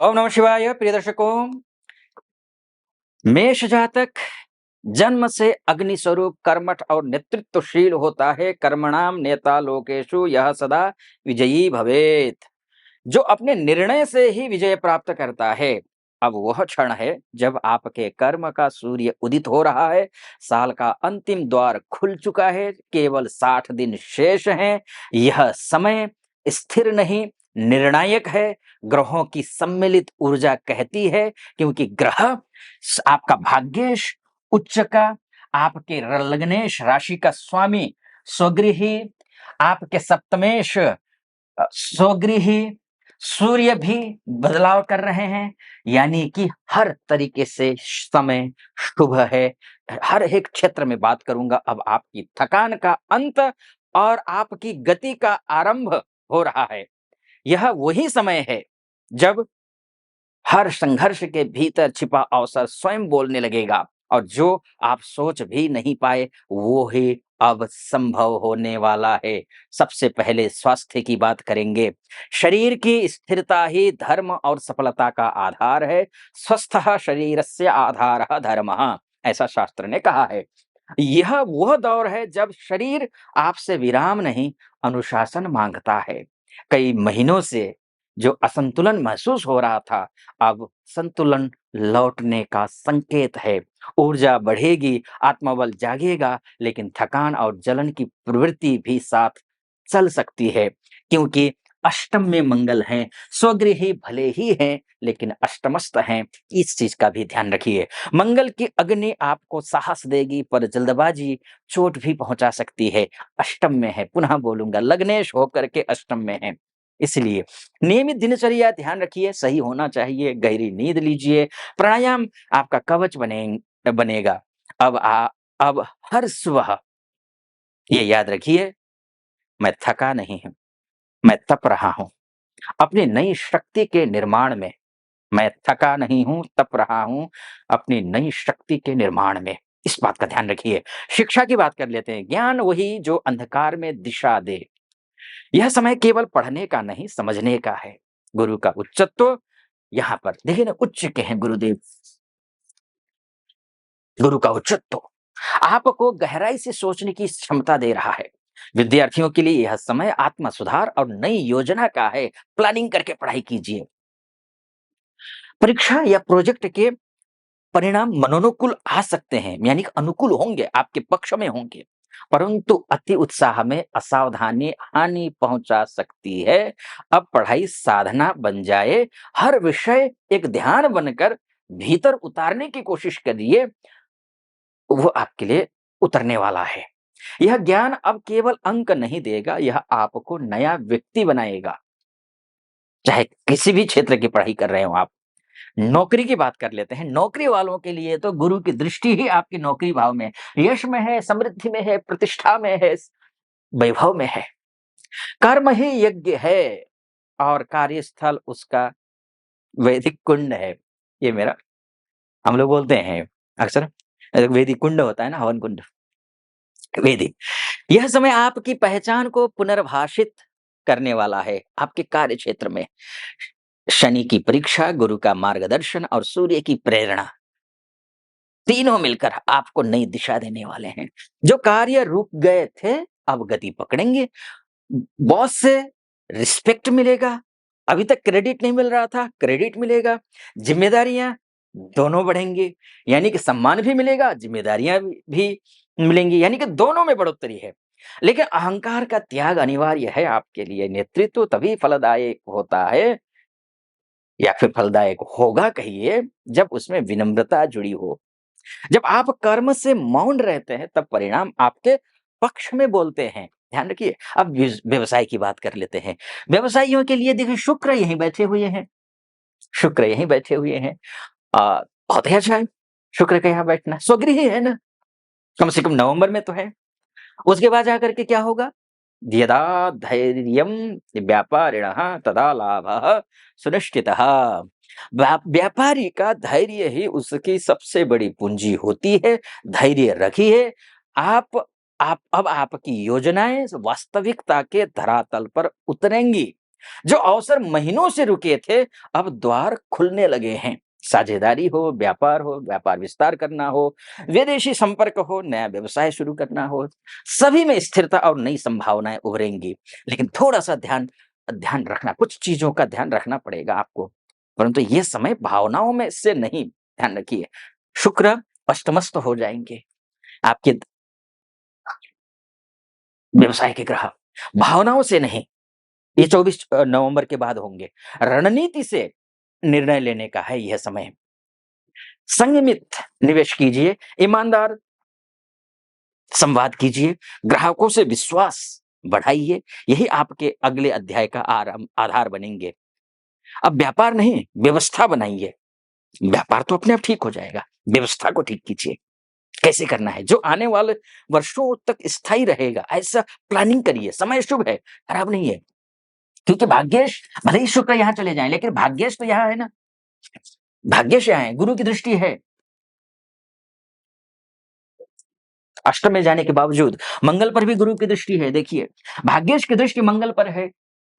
ओम नमः शिवाय। प्रिय दर्शकों, मेष जातक जन्म से अग्नि स्वरूप कर्मठ और नेतृत्वशील होता है। कर्मणाम नेता लोकेशु यह सदा विजयी भवेत। जो अपने निर्णय से ही विजय प्राप्त करता है। अब वह क्षण है जब आपके कर्म का सूर्य उदित हो रहा है। साल का अंतिम द्वार खुल चुका है। केवल 60 दिन शेष हैं। यह समय स्थिर नहीं, निर्णायक है। ग्रहों की सम्मिलित ऊर्जा कहती है, क्योंकि ग्रह आपका भाग्येश उच्च का, आपके लग्नेश राशि का स्वामी स्वगृही, आपके सप्तमेश स्वगृही सूर्य भी बदलाव कर रहे हैं। यानी कि हर तरीके से समय शुभ है। हर एक क्षेत्र में बात करूंगा। अब आपकी थकान का अंत और आपकी गति का आरंभ हो रहा है। यह वही समय है जब हर संघर्ष के भीतर छिपा अवसर स्वयं बोलने लगेगा, और जो आप सोच भी नहीं पाए वो ही अब संभव होने वाला है। सबसे पहले स्वास्थ्य की बात करेंगे। शरीर की स्थिरता ही धर्म और सफलता का आधार है। स्वस्थः शरीरस्य आधारः धर्मः, ऐसा शास्त्र ने कहा है। यह वह दौर है जब शरीर आपसे विराम नहीं, अनुशासन मांगता है। कई महीनों से जो असंतुलन महसूस हो रहा था, अब संतुलन लौटने का संकेत है। ऊर्जा बढ़ेगी, आत्मबल जागेगा, लेकिन थकान और जलन की प्रवृत्ति भी साथ चल सकती है, क्योंकि अष्टम में मंगल हैं। स्वगृही भले ही हैं, लेकिन अष्टमस्थ हैं। इस चीज का भी ध्यान रखिए। मंगल की अग्नि आपको साहस देगी, पर जल्दबाजी चोट भी पहुंचा सकती है। अष्टम में है, पुनः बोलूंगा, लग्नेश होकर के अष्टम में है। इसलिए नियमित दिनचर्या ध्यान रखिए, सही होना चाहिए। गहरी नींद लीजिए। प्राणायाम आपका कवच बनेगा। अब हर सुबह ये याद रखिए, मैं थका नहीं हूं, मैं तप रहा हूं अपनी नई शक्ति के निर्माण में। मैं थका नहीं हूं, तप रहा हूं अपनी नई शक्ति के निर्माण में। इस बात का ध्यान रखिए। शिक्षा की बात कर लेते हैं। ज्ञान वही जो अंधकार में दिशा दे। यह समय केवल पढ़ने का नहीं, समझने का है। गुरु का उच्चत्व यहाँ पर देखिए ना, उच्च के हैं गुरुदेव। गुरु का उच्चत्व आपको गहराई से सोचने की क्षमता दे रहा है। विद्यार्थियों के लिए यह समय आत्म सुधार और नई योजना का है। प्लानिंग करके पढ़ाई कीजिए। परीक्षा या प्रोजेक्ट के परिणाम मनोनुकूल आ सकते हैं, यानी कि अनुकूल होंगे, आपके पक्ष में होंगे, परंतु अति उत्साह में असावधानी हानि पहुंचा सकती है। अब पढ़ाई साधना बन जाए, हर विषय एक ध्यान बनकर भीतर उतारने की कोशिश करिए। वो आपके लिए उतरने वाला है। यह ज्ञान अब केवल अंक नहीं देगा, यह आपको नया व्यक्ति बनाएगा। चाहे किसी भी क्षेत्र की पढ़ाई कर रहे हो आप। नौकरी की बात कर लेते हैं। नौकरी वालों के लिए तो गुरु की दृष्टि ही आपकी नौकरी भाव में, यश में है, समृद्धि में है, प्रतिष्ठा में है, वैभव में है। कर्म ही यज्ञ है और कार्यस्थल उसका वैदिक कुंड है। ये मेरा, हम लोग बोलते हैं अक्सर, वैदिक कुंड होता है ना, हवन कुंड, वैदिक। यह समय आपकी पहचान को पुनर्भाषित करने वाला है। आपके कार्य क्षेत्र में शनि की परीक्षा, गुरु का मार्गदर्शन और सूर्य की प्रेरणा, तीनों मिलकर आपको नई दिशा देने वाले हैं। जो कार्य रुक गए थे, अब गति पकड़ेंगे। बॉस से रिस्पेक्ट मिलेगा। अभी तक क्रेडिट नहीं मिल रहा था, क्रेडिट मिलेगा। जिम्मेदारियां दोनों बढ़ेंगी, यानी कि सम्मान भी मिलेगा, जिम्मेदारियां भी मिलेंगी, यानी कि दोनों में बढ़ोतरी है। लेकिन अहंकार का त्याग अनिवार्य है आपके लिए। नेतृत्व तभी फलदायक होता है, या फिर फलदायक होगा कहिए, जब उसमें विनम्रता जुड़ी हो। जब आप कर्म से मौन रहते हैं, तब परिणाम आपके पक्ष में बोलते हैं। ध्यान रखिए। अब व्यवसाय की बात कर लेते हैं। व्यवसायियों के लिए देखिए, शुक्र यहीं बैठे हुए हैं। शुक्र यहीं बैठे हुए हैं। बहुत ही अच्छा है शुक्र का यहाँ बैठना। स्वगृही है ना, कम से कम नवंबर में तो है। उसके बाद जाकर के क्या होगा? यदा धैर्यम व्यापारिणः तदा लाभः सुनिश्चितः। व्यापारी का धैर्य ही उसकी सबसे बड़ी पूंजी होती है। धैर्य रखिए। आप अब आपकी योजनाएं वास्तविकता के धरातल पर उतरेंगी। जो अवसर महीनों से रुके थे, अब द्वार खुलने लगे हैं। साझेदारी हो, व्यापार विस्तार करना हो, विदेशी संपर्क हो, नया व्यवसाय शुरू करना हो, सभी में स्थिरता और नई संभावनाएँ उभरेंगी। लेकिन थोड़ा-सा ध्यान ध्यान रखना, कुछ चीज़ों का ध्यान रखना पड़ेगा आपको। परंतु ये समय भावनाओं में से नहीं, ध्यान रखिए। शुक्र अष्टमस्त हो जाएँगे। आपके व्यवसाय के ग्रह, भावनाओं से नहीं। ये 24 नवंबर के बाद होंगे। रणनीति से निर्णय लेने का है यह समय। संयमित निवेश कीजिए, ईमानदार संवाद कीजिए, ग्राहकों से विश्वास बढ़ाइए, यही आपके अगले अध्याय का आधार बनेंगे। अब व्यापार नहीं, व्यवस्था बनाइए। व्यापार तो अपने आप ठीक हो जाएगा, व्यवस्था को ठीक कीजिए। कैसे करना है? जो आने वाले वर्षों तक स्थायी रहेगा, ऐसा प्लानिंग करिए। समय शुभ है, खराब नहीं है। क्योंकि भाग्येश भले ही शुक्र यहाँ चले जाएँ, लेकिन भाग्येश तो यहाँ है ना। भाग्येश यहाँ है, गुरु की दृष्टि है। अष्टम में जाने के बावजूद मंगल पर भी गुरु की दृष्टि है। देखिए, भाग्येश की दृष्टि मंगल पर है,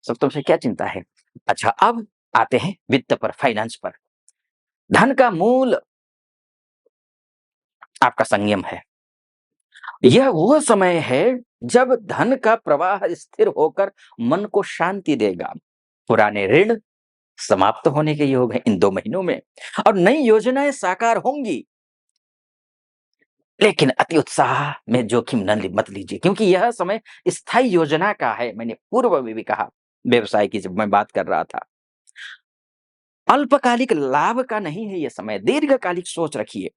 सप्तम से क्या चिंता है? अच्छा, अब आते हैं वित्त पर, फाइनेंस पर। धन का मूल आपका संयम है। यह वो समय है जब धन का प्रवाह स्थिर होकर मन को शांति देगा। पुराने ऋण समाप्त होने के योग हैं इन 2 महीनों में और नई योजनाएं साकार होंगी। लेकिन अति उत्साह में जोखिम मत लीजिए, क्योंकि यह समय स्थायी योजना का है। मैंने पूर्व में भी कहा, व्यवसाय की जब मैं बात कर रहा था। अल्पकालिक लाभ का नहीं है यह समय, दीर्घकालिक सोच रखिए,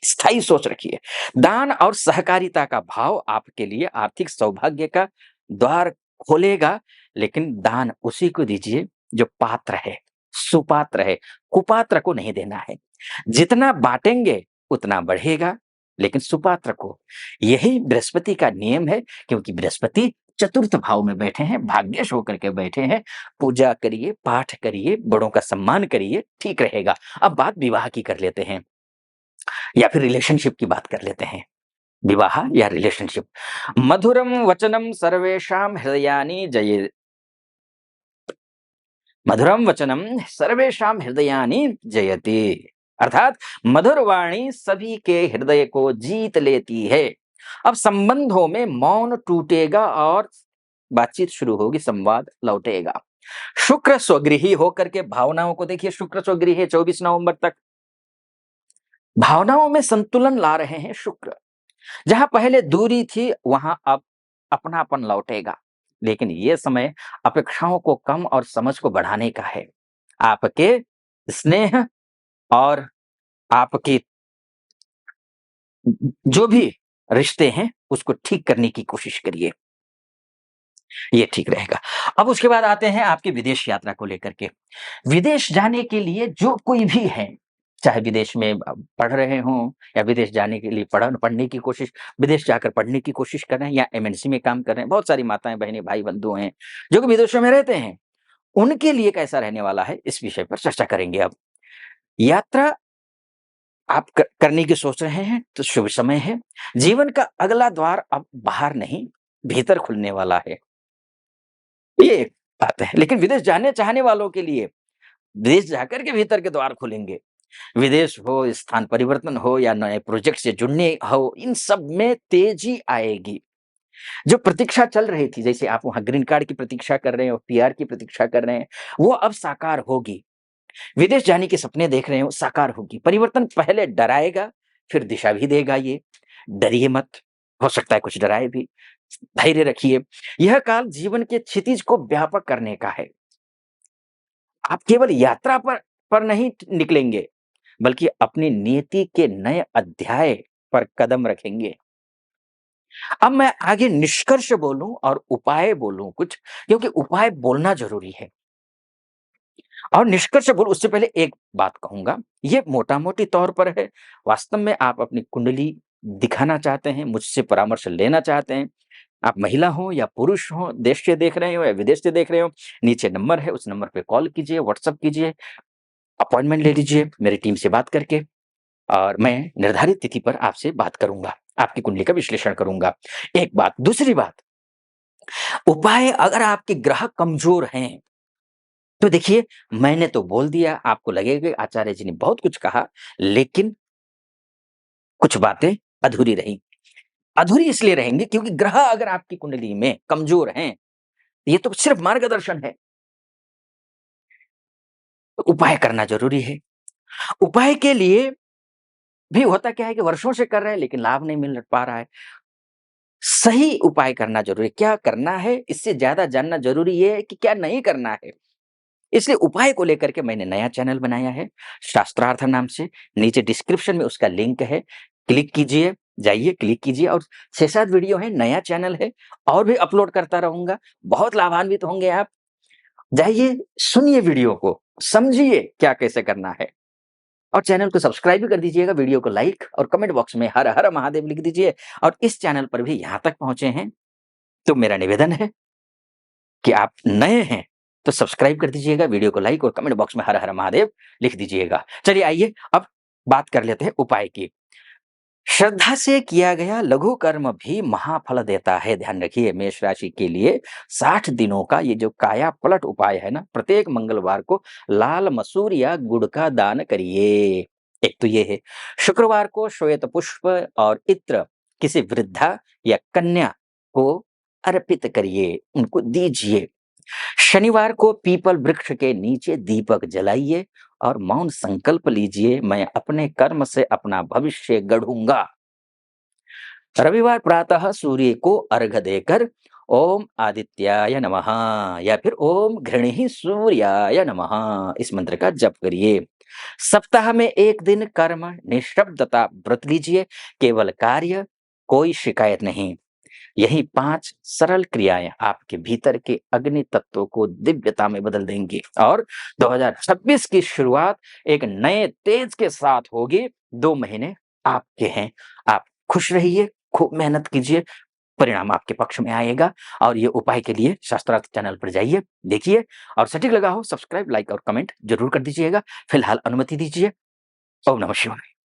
स्थायी सोच रखिए। दान और सहकारिता का भाव आपके लिए आर्थिक सौभाग्य का द्वार खोलेगा, लेकिन दान उसी को दीजिए जो पात्र है, सुपात्र है, कुपात्र को नहीं देना है। जितना बाँटेंगे उतना बढ़ेगा, लेकिन सुपात्र को। यही बृहस्पति का नियम है, क्योंकि बृहस्पति चतुर्थ भाव में बैठे हैं, भाग्यश होकर के बैठे हैं। पूजा करिए, पाठ करिए, बड़ों का सम्मान करिए, ठीक रहेगा। अब बात विवाह की कर लेते हैं, या फिर रिलेशनशिप की बात कर लेते हैं। विवाह या रिलेशनशिप। मधुरम वचनम सर्वेषां हृदयानि जये मधुरम वचनम सर्वेषां हृदयानि जयति। अर्थात मधुर वाणी सभी के हृदय को जीत लेती है। अब संबंधों में मौन टूटेगा और बातचीत शुरू होगी, संवाद लौटेगा। शुक्र स्वगृही होकर के भावनाओं को देखिए, शुक्र स्वगृही है 24 नवंबर तक। भावनाओं में संतुलन ला रहे हैं शुक्र। जहां पहले दूरी थी, वहां अब अपनापन लौटेगा। लेकिन ये समय अपेक्षाओं को कम और समझ को बढ़ाने का है। आपके स्नेह और आपके जो भी रिश्ते हैं, उसको ठीक करने की कोशिश करिए, ये ठीक रहेगा। अब उसके बाद आते हैं आपकी विदेश यात्रा को लेकर के। विदेश जाने के लिए जो कोई भी है, चाहे विदेश में पढ़ रहे हों या विदेश जाने के लिए पढ़ने की कोशिश, विदेश जाकर पढ़ने की कोशिश कर रहे हैं या एमएनसी में काम कर रहे हैं, बहुत सारी माताएँ, बहनें, भाई-बंधु हैं, जो कि विदेशों में रहते हैं। उनके लिए कैसा रहने वाला है, इस विषय पर चर्चा करेंगे अब। यात्रा आप करने की सोच रहे हैं, तो शुभ समय है। जीवन का अगला द्वार अब बाहर नहीं, भीतर खुलने वाला है। ये एक बात है। लेकिन विदेश जाने चाहने वालों के लिए विदेश जाकर के भीतर के द्वार खुलेंगे। विदेश हो, स्थान परिवर्तन हो या नए प्रोजेक्ट से जुड़ने हो, इन सब में तेजी आएगी। जो प्रतीक्षा चल रही थी, जैसे आप वहाँ ग्रीन कार्ड की प्रतीक्षा कर रहे हो, पीआर की प्रतीक्षा कर रहे हैं, वो अब साकार होगी। विदेश जाने के सपने देख रहे हो, साकार होगी। परिवर्तन पहले डराएगा, फिर दिशा भी देगा ये। डरिए मत, हो सकता है कुछ डराए भी। धैर्य रखिए। यह काल जीवन के क्षितिज को व्यापक करने का है। आप केवल यात्रा पर नहीं निकलेंगे, बल्कि अपनी नियति के नए अध्याय पर कदम रखेंगे। अब मैं आगे निष्कर्ष बोलूं और उपाय बोलूं कुछ, क्योंकि उपाय बोलना जरूरी है। और निष्कर्ष बोलूं उससे पहले एक बात कहूंगा, ये मोटा-मोटी तौर पर है। वास्तव में आप अपनी कुंडली दिखाना चाहते हैं, मुझसे परामर्श लेना चाहते हैं, आप महिला हो या पुरुष हो, देश से देख रहे हो या विदेश से देख रहे हो, नीचे नंबर है, उस नंबर पे कॉल कीजिए, व्हाट्सएप कीजिए, अपॉइंटमेंट ले लीजिए मेरी टीम से बात करके, और मैं निर्धारित तिथि पर आपसे बात करूँगा, आपकी कुंडली का विश्लेषण करूँगा। एक बात, दूसरी बात, उपाय अगर आपके ग्रह कमज़ोर हैं, तो देखिए मैंने तो बोल दिया, आपको लगेगा कि आचार्य जी ने बहुत कुछ कहा, लेकिन कुछ बातें अधूरी रहीं। अधूरी इसलिए रहेंगी क्योंकि ग्रह अगर आपकी कुंडली में कमज़ोर हैं, ये तो सिर्फ़ मार्गदर्शन है, तो उपाय करना ज़रूरी है। उपाय के लिए भी होता क्या है कि वर्षों से कर रहे हैं लेकिन लाभ नहीं मिल पा रहा है। सही उपाय करना ज़रूरी है, क्या करना है इससे ज़्यादा जानना ज़रूरी ये है कि क्या नहीं करना है। इसलिए उपाय को लेकर के मैंने नया चैनल बनाया है, शास्त्रार्थ नाम से, नीचे डिस्क्रिप्शन में उसका लिंक है, क्लिक कीजिए, जाइए क्लिक कीजिए और 6-7 वीडियो है, नया चैनल है और भी अपलोड करता रहूँगा, बहुत लाभान्वित होंगे आप। जाइए, सुनिए वीडियो को, समझिए क्या कैसे करना है और चैनल को सब्सक्राइब भी कर दीजिएगा, वीडियो को लाइक और कमेंट बॉक्स में हर हर महादेव लिख दीजिए और इस चैनल पर भी यहाँ तक पहुँचे हैं, तो मेरा निवेदन है कि आप नए हैं, तो सब्सक्राइब कर दीजिएगा, वीडियो को लाइक और कमेंट बॉक्स में हर हर महादेव लिख दीजिएगा। चलिए आइए अब बात कर लेते हैं उपाय की। श्रद्धा से किया गया लघु कर्म भी महाफल देता है। ध्यान रखिए मेष राशि के लिए 60 दिनों का ये जो काया पलट उपाय है ना, प्रत्येक मंगलवार को लाल मसूर या गुड़ का दान करिए। एक तो ये है। शुक्रवार को श्वेत पुष्प और इत्र किसी वृद्धा या कन्या को अर्पित करिए, उनको दीजिए। शनिवार को पीपल वृक्ष के नीचे दीपक जलाइए और मौन संकल्प लीजिए, मैं अपने कर्म से अपना भविष्य गढ़ूंगा। रविवार प्रातः सूर्य को अर्घ देकर ओम आदित्याय नमः या फिर ओम घृणि सूर्याय नमः इस मंत्र का जप करिए। सप्ताह में एक दिन कर्म निःशब्दता व्रत लीजिए, केवल कार्य, कोई शिकायत नहीं। यही 5 सरल क्रियाएँ आपके भीतर के अग्नि तत्व को दिव्यता में बदल देंगी और 2026 की शुरुआत एक नए तेज के साथ होगी। 2 महीने आपके हैं। आप खुश रहिए, खूब मेहनत कीजिए, परिणाम आपके पक्ष में आएगा और ये उपाय के लिए शास्त्रार्थ चैनल पर जाइए, देखिए और सटीक लगा हो सब्सक्राइब, लाइक और कमेंट ज़रूर कर दीजिएगा। फिलहाल अनुमति दीजिए। ओम नमः शिवाय।